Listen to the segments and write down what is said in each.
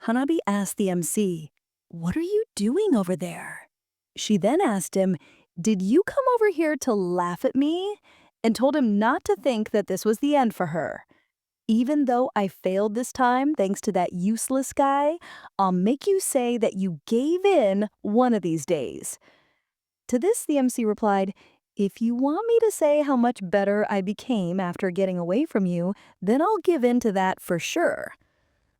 Hanabi asked the MC, "What are you doing over there?" She then asked him, "Did you come over here to laugh at me?" and told him not to think that this was the end for her. "Even though I failed this time thanks to that useless guy, I'll make you say that you gave in one of these days." To this, the MC replied, "If you want me to say how much better I became after getting away from you, then I'll give in to that for sure."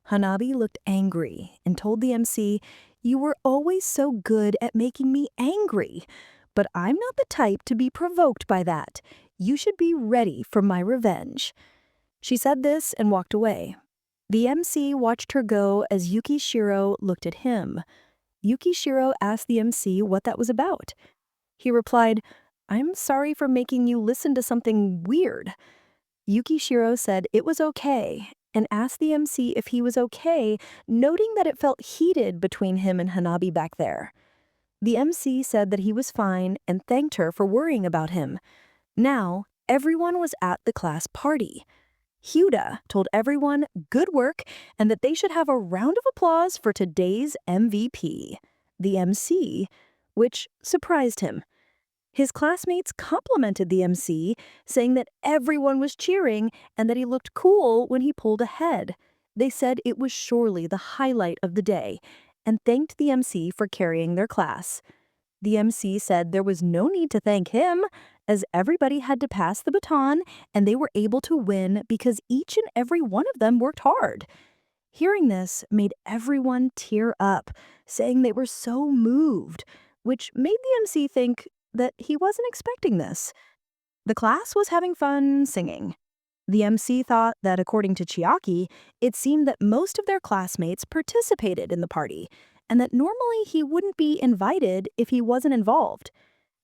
Hanabi looked angry and told the MC, "You were always so good at making me angry, but I'm not the type to be provoked by that. You should be ready for my revenge." She said this and walked away. The MC watched her go as Yukishiro looked at him. Yukishiro asked the MC what that was about. He replied, "I'm sorry for making you listen to something weird." Yukishiro said it was okay and asked the MC if he was okay, noting that it felt heated between him and Hanabi back there. The MC said that he was fine and thanked her for worrying about him. Now, everyone was at the class party. Hyuda told everyone good work and that they should have a round of applause for today's MVP, the MC, which surprised him. His classmates complimented the MC, saying that everyone was cheering and that he looked cool when he pulled ahead. They said it was surely the highlight of the day and thanked the MC for carrying their class. The MC said there was no need to thank him, as everybody had to pass the baton and they were able to win because each and every one of them worked hard. Hearing this made everyone tear up, saying they were so moved, which made the MC think that he wasn't expecting this. The class was having fun singing. The MC thought that according to Chiaki, it seemed that most of their classmates participated in the party, and that normally he wouldn't be invited if he wasn't involved.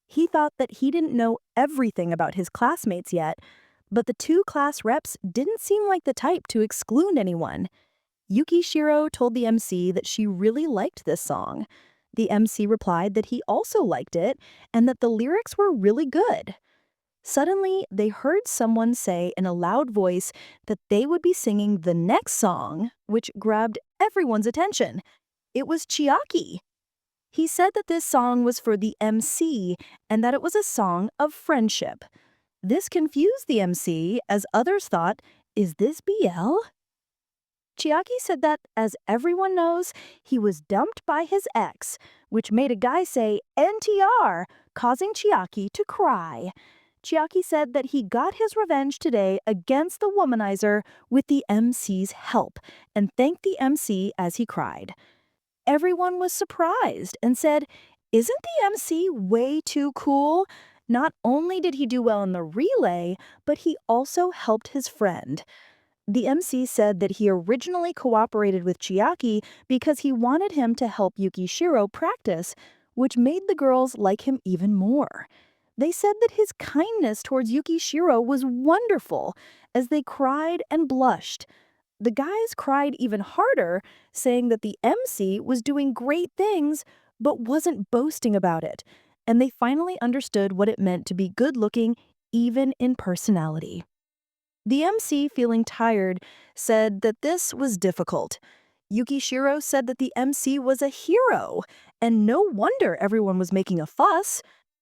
He thought that he didn't know everything about his classmates yet, but the two class reps didn't seem like the type to exclude anyone. Yukishiro told the MC that she really liked this song. The MC replied that he also liked it and that the lyrics were really good. Suddenly, they heard someone say in a loud voice that they would be singing the next song, which grabbed everyone's attention. It was Chiaki. He said that this song was for the MC and that it was a song of friendship. This confused the MC, as others thought, "Is this BL?" Chiaki said that, as everyone knows, he was dumped by his ex, which made a guy say NTR, causing Chiaki to cry. Chiaki said that he got his revenge today against the womanizer with the MC's help and thanked the MC as he cried. Everyone was surprised and said, "Isn't the MC way too cool? Not only did he do well in the relay, but he also helped his friend." The MC said that he originally cooperated with Chiaki because he wanted him to help Yukishiro practice, which made the girls like him even more. They said that his kindness towards Yukishiro was wonderful, as they cried and blushed. The guys cried even harder, saying that the MC was doing great things, but wasn't boasting about it, and they finally understood what it meant to be good-looking, even in personality. The MC, feeling tired, said that this was difficult. Yukishiro said that the MC was a hero, and no wonder everyone was making a fuss.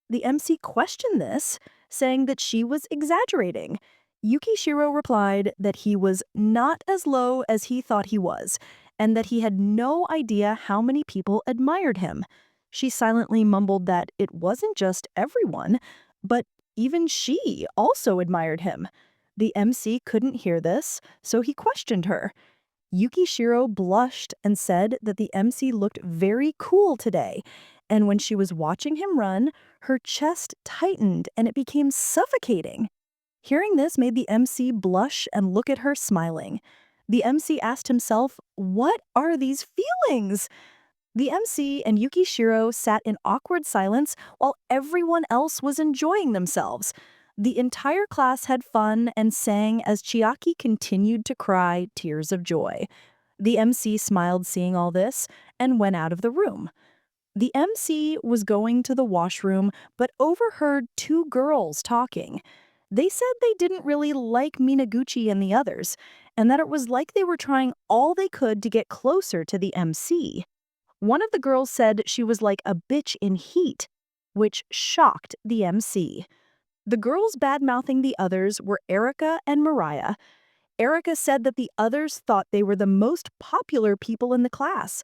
The MC questioned this, saying that she was exaggerating. Yukishiro replied that he was not as low as he thought he was, and that he had no idea how many people admired him. She silently mumbled that it wasn't just everyone, but even she also admired him. The MC couldn't hear this, so he questioned her. Yukishiro blushed and said that the MC looked very cool today, and when she was watching him run, her chest tightened and it became suffocating. Hearing this made the MC blush and look at her smiling. The MC asked himself, "What are these feelings?" The MC and Yukishiro sat in awkward silence while everyone else was enjoying themselves. The entire class had fun and sang as Chiaki continued to cry tears of joy. The MC smiled seeing all this and went out of the room. The MC was going to the washroom but overheard two girls talking. They said they didn't really like Minaguchi and the others, and that it was like they were trying all they could to get closer to the MC. One of the girls said she was like a bitch in heat, which shocked the MC. The girls bad-mouthing the others were Erica and Mariah. Erica said that the others thought they were the most popular people in the class.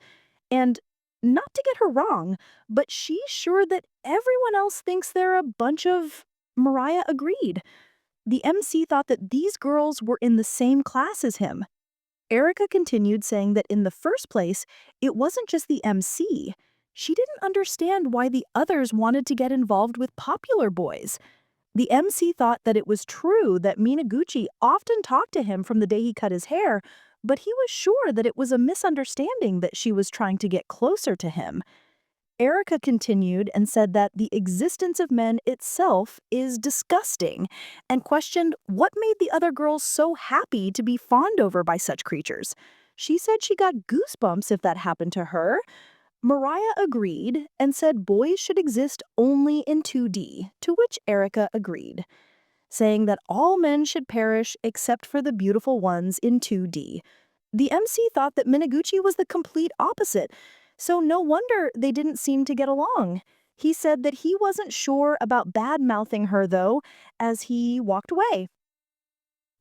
And not to get her wrong, but she's sure that everyone else thinks they're a bunch of... Mariah agreed. The MC thought that these girls were in the same class as him. Erica continued saying that in the first place, it wasn't just the MC. She didn't understand why the others wanted to get involved with popular boys. The MC thought that it was true that Minaguchi often talked to him from the day he cut his hair, but he was sure that it was a misunderstanding that she was trying to get closer to him. Erica continued and said that the existence of men itself is disgusting and questioned what made the other girls so happy to be fawned over by such creatures. She said she got goosebumps if that happened to her. Mariah agreed and said boys should exist only in 2D, to which Erica agreed, saying that all men should perish except for the beautiful ones in 2D. The MC thought that Minaguchi was the complete opposite, so no wonder they didn't seem to get along. He said that he wasn't sure about bad-mouthing her, though, as he walked away.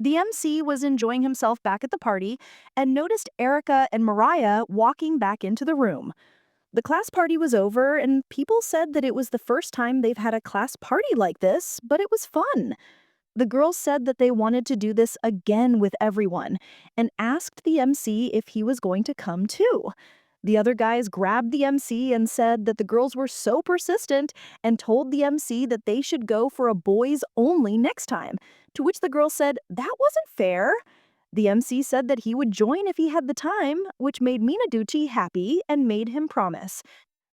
The MC was enjoying himself back at the party and noticed Erica and Mariah walking back into the room. The class party was over, and people said that it was the first time they've had a class party like this, but it was fun. The girls said that they wanted to do this again with everyone and asked the MC if he was going to come too. The other guys grabbed the MC and said that the girls were so persistent and told the MC that they should go for a boys only next time, to which the girl said that wasn't fair. The MC said that he would join if he had the time, which made Minaguchi happy and made him promise.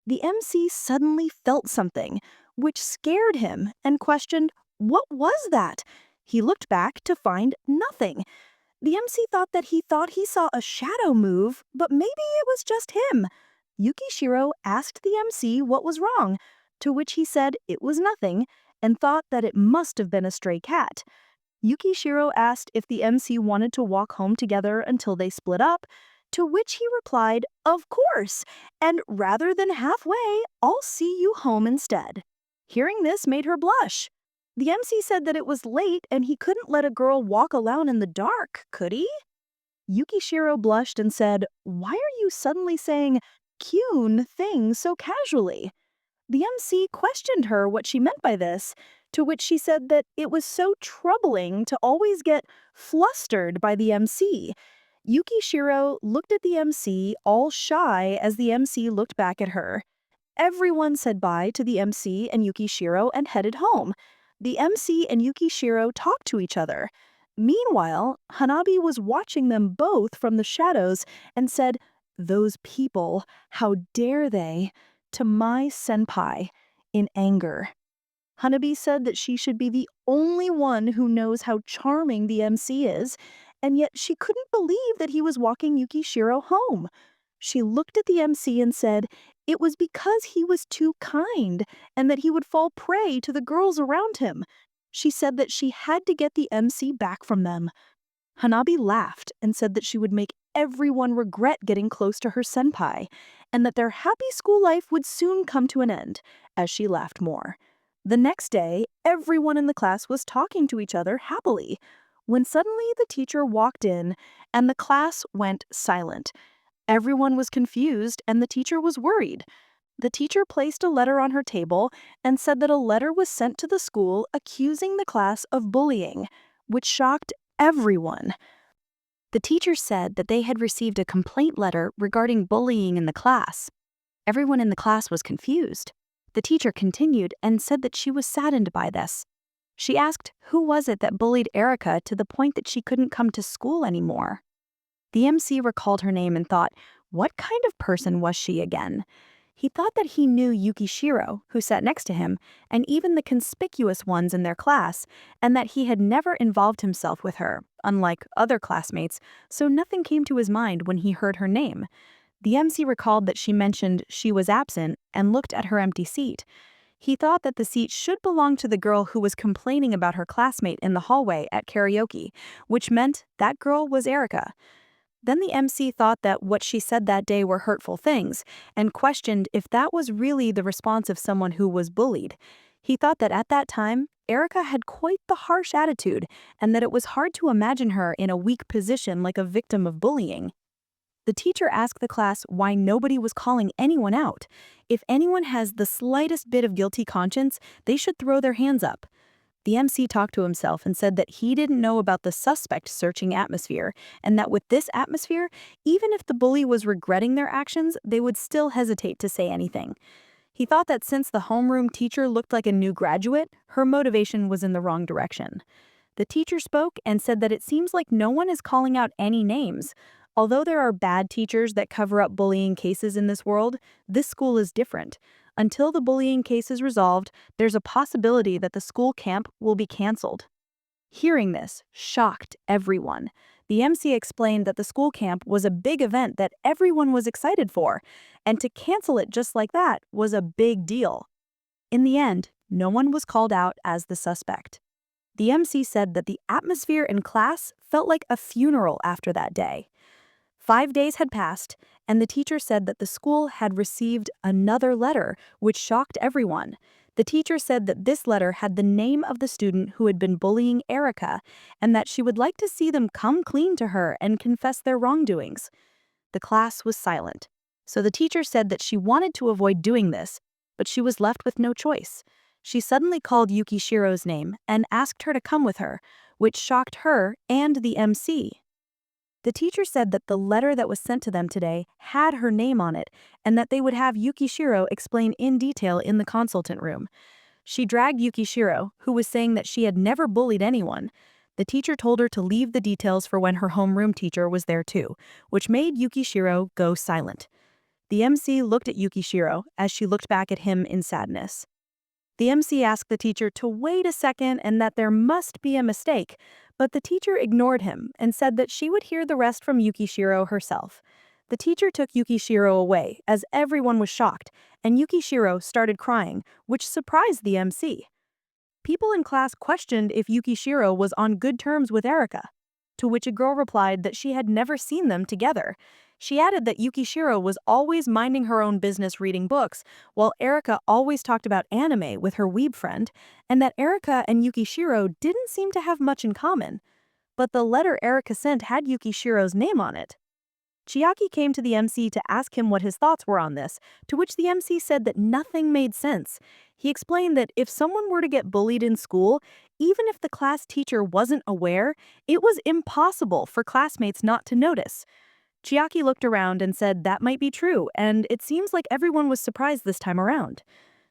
The MC suddenly felt something, which scared him and questioned, what was that? He looked back to find nothing. The MC thought he saw a shadow move, but maybe it was just him. Yukishiro asked the MC what was wrong, to which he said it was nothing and thought that it must have been a stray cat. Yukishiro asked if the MC wanted to walk home together until they split up, to which he replied, of course, and rather than halfway, I'll see you home instead. Hearing this made her blush. The MC said that it was late and he couldn't let a girl walk alone in the dark, could he? Yukishiro blushed and said, why are you suddenly saying "cune" things so casually? The MC questioned her what she meant by this, to which she said that it was so troubling to always get flustered by the MC. Yukishiro looked at the MC all shy as the MC looked back at her. Everyone said bye to the MC and Yukishiro and headed home. The MC and Yukishiro talked to each other. Meanwhile, Hanabi was watching them both from the shadows and said, those people, how dare they, to my senpai, in anger. Hanabi said that she should be the only one who knows how charming the MC is, and yet she couldn't believe that he was walking Yukishiro home. She looked at the MC and said it was because he was too kind and that he would fall prey to the girls around him. She said that she had to get the MC back from them. Hanabi laughed and said that she would make everyone regret getting close to her senpai and that their happy school life would soon come to an end, as she laughed more. The next day, everyone in the class was talking to each other happily, when suddenly the teacher walked in and the class went silent. Everyone was confused and the teacher was worried. The teacher placed a letter on her table and said that a letter was sent to the school accusing the class of bullying, which shocked everyone. The teacher said that they had received a complaint letter regarding bullying in the class. Everyone in the class was confused. The teacher continued and said that she was saddened by this. She asked who was it that bullied Erica to the point that she couldn't come to school anymore. The MC recalled her name and thought, what kind of person was she again? He thought that he knew Yukishiro, who sat next to him, and even the conspicuous ones in their class, and that he had never involved himself with her, unlike other classmates, so nothing came to his mind when he heard her name. The MC recalled that she mentioned she was absent and looked at her empty seat. He thought that the seat should belong to the girl who was complaining about her classmate in the hallway at karaoke, which meant that girl was Erica. Then the MC thought that what she said that day were hurtful things, and questioned if that was really the response of someone who was bullied. He thought that at that time, Erica had quite the harsh attitude, and that it was hard to imagine her in a weak position like a victim of bullying. The teacher asked the class why nobody was calling anyone out. If anyone has the slightest bit of guilty conscience, they should throw their hands up. The MC talked to himself and said that he didn't know about the suspect searching atmosphere, and that with this atmosphere, even if the bully was regretting their actions, they would still hesitate to say anything. He thought that since the homeroom teacher looked like a new graduate, her motivation was in the wrong direction. The teacher spoke and said that it seems like no one is calling out any names. Although there are bad teachers that cover up bullying cases in this world, this school is different. Until the bullying case is resolved, there's a possibility that the school camp will be canceled. Hearing this shocked everyone. The MC explained that the school camp was a big event that everyone was excited for, and to cancel it just like that was a big deal. In the end, no one was called out as the suspect. The MC said that the atmosphere in class felt like a funeral after that day. 5 days had passed, and the teacher said that the school had received another letter, which shocked everyone. The teacher said that this letter had the name of the student who had been bullying Erica, and that she would like to see them come clean to her and confess their wrongdoings. The class was silent, so the teacher said that she wanted to avoid doing this, but she was left with no choice. She suddenly called Yukishiro's name and asked her to come with her, which shocked her and the MC. The teacher said that the letter that was sent to them today had her name on it, and that they would have Yukishiro explain in detail in the consultant room. She dragged Yukishiro, who was saying that she had never bullied anyone. The teacher told her to leave the details for when her homeroom teacher was there too, which made Yukishiro go silent. The MC looked at Yukishiro as she looked back at him in sadness. The MC asked the teacher to wait a second and that there must be a mistake, but the teacher ignored him and said that she would hear the rest from Yukishiro herself. The teacher took Yukishiro away as everyone was shocked, and Yukishiro started crying, which surprised the MC. People in class questioned if Yukishiro was on good terms with Erica, to which a girl replied that she had never seen them together. She added that Yukishiro was always minding her own business reading books, while Erica always talked about anime with her weeb friend, and that Erica and Yukishiro didn't seem to have much in common. But the letter Erica sent had Yukishiro's name on it. Chiaki came to the MC to ask him what his thoughts were on this, to which the MC said that nothing made sense. He explained that if someone were to get bullied in school, even if the class teacher wasn't aware, it was impossible for classmates not to notice. Chiaki looked around and said that might be true, and it seems like everyone was surprised this time around.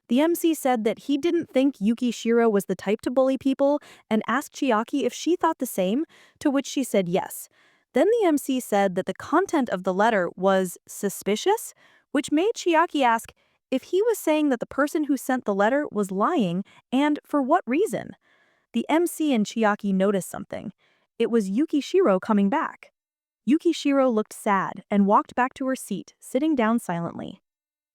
The MC said that he didn't think Yukishiro was the type to bully people and asked Chiaki if she thought the same, to which she said yes. Then the MC said that the content of the letter was suspicious, which made Chiaki ask if he was saying that the person who sent the letter was lying and for what reason. The MC and Chiaki noticed something. It was Yukishiro coming back. Yukishiro looked sad and walked back to her seat, sitting down silently.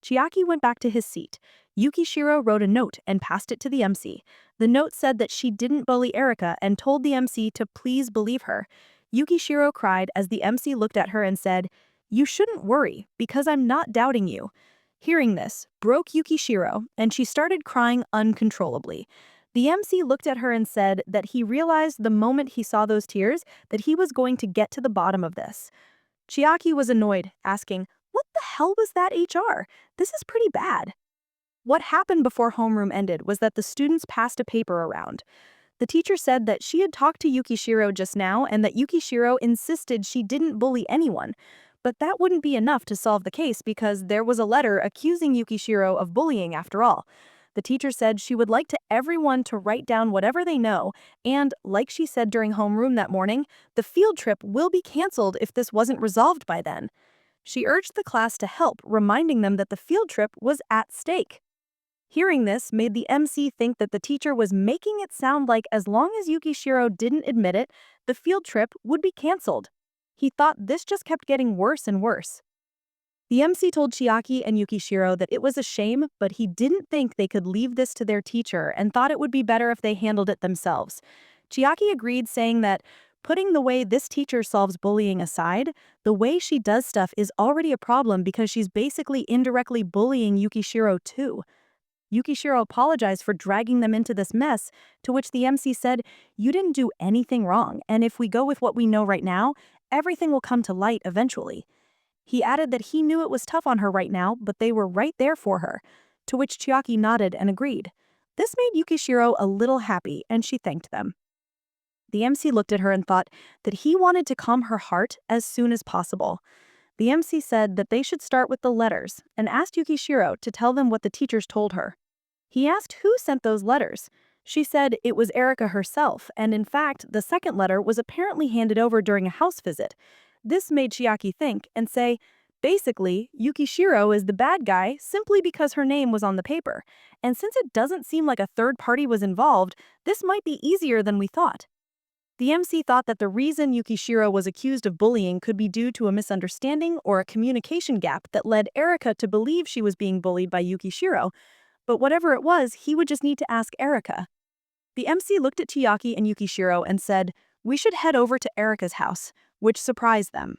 Chiaki went back to his seat. Yukishiro wrote a note and passed it to the MC. The note said that she didn't bully Erica and told the MC to please believe her. Yukishiro cried as the MC looked at her and said, "You shouldn't worry, because I'm not doubting you." Hearing this broke Yukishiro, and she started crying uncontrollably. The MC looked at her and said that he realized the moment he saw those tears that he was going to get to the bottom of this. Chiaki was annoyed, asking, "What the hell was that HR? This is pretty bad." What happened before homeroom ended was that the students passed a paper around. The teacher said that she had talked to Yukishiro just now and that Yukishiro insisted she didn't bully anyone. But that wouldn't be enough to solve the case because there was a letter accusing Yukishiro of bullying after all. The teacher said she would like everyone to write down whatever they know, and, like she said during homeroom that morning, the field trip will be canceled if this wasn't resolved by then. She urged the class to help, reminding them that the field trip was at stake. Hearing this made the MC think that the teacher was making it sound like as long as Yukishiro didn't admit it, the field trip would be canceled. He thought this just kept getting worse and worse. The MC told Chiaki and Yukishiro that it was a shame, but he didn't think they could leave this to their teacher and thought it would be better if they handled it themselves. Chiaki agreed, saying that, putting the way this teacher solves bullying aside, the way she does stuff is already a problem because she's basically indirectly bullying Yukishiro too. Yukishiro apologized for dragging them into this mess, to which the MC said, "You didn't do anything wrong, and if we go with what we know right now, everything will come to light eventually." He added that he knew it was tough on her right now, but they were right there for her, to which Chiaki nodded and agreed. This made Yukishiro a little happy, and she thanked them. The MC looked at her and thought that he wanted to calm her heart as soon as possible. The MC said that they should start with the letters and asked Yukishiro to tell them what the teachers told her. He asked who sent those letters. She said it was Erika herself, and in fact, the second letter was apparently handed over during a house visit. This made Chiaki think and say, basically, Yukishiro is the bad guy simply because her name was on the paper, and since it doesn't seem like a third party was involved, this might be easier than we thought. The MC thought that the reason Yukishiro was accused of bullying could be due to a misunderstanding or a communication gap that led Erika to believe she was being bullied by Yukishiro, but whatever it was, he would just need to ask Erika. The MC looked at Chiaki and Yukishiro and said, "We should head over to Erika's house," which surprised them.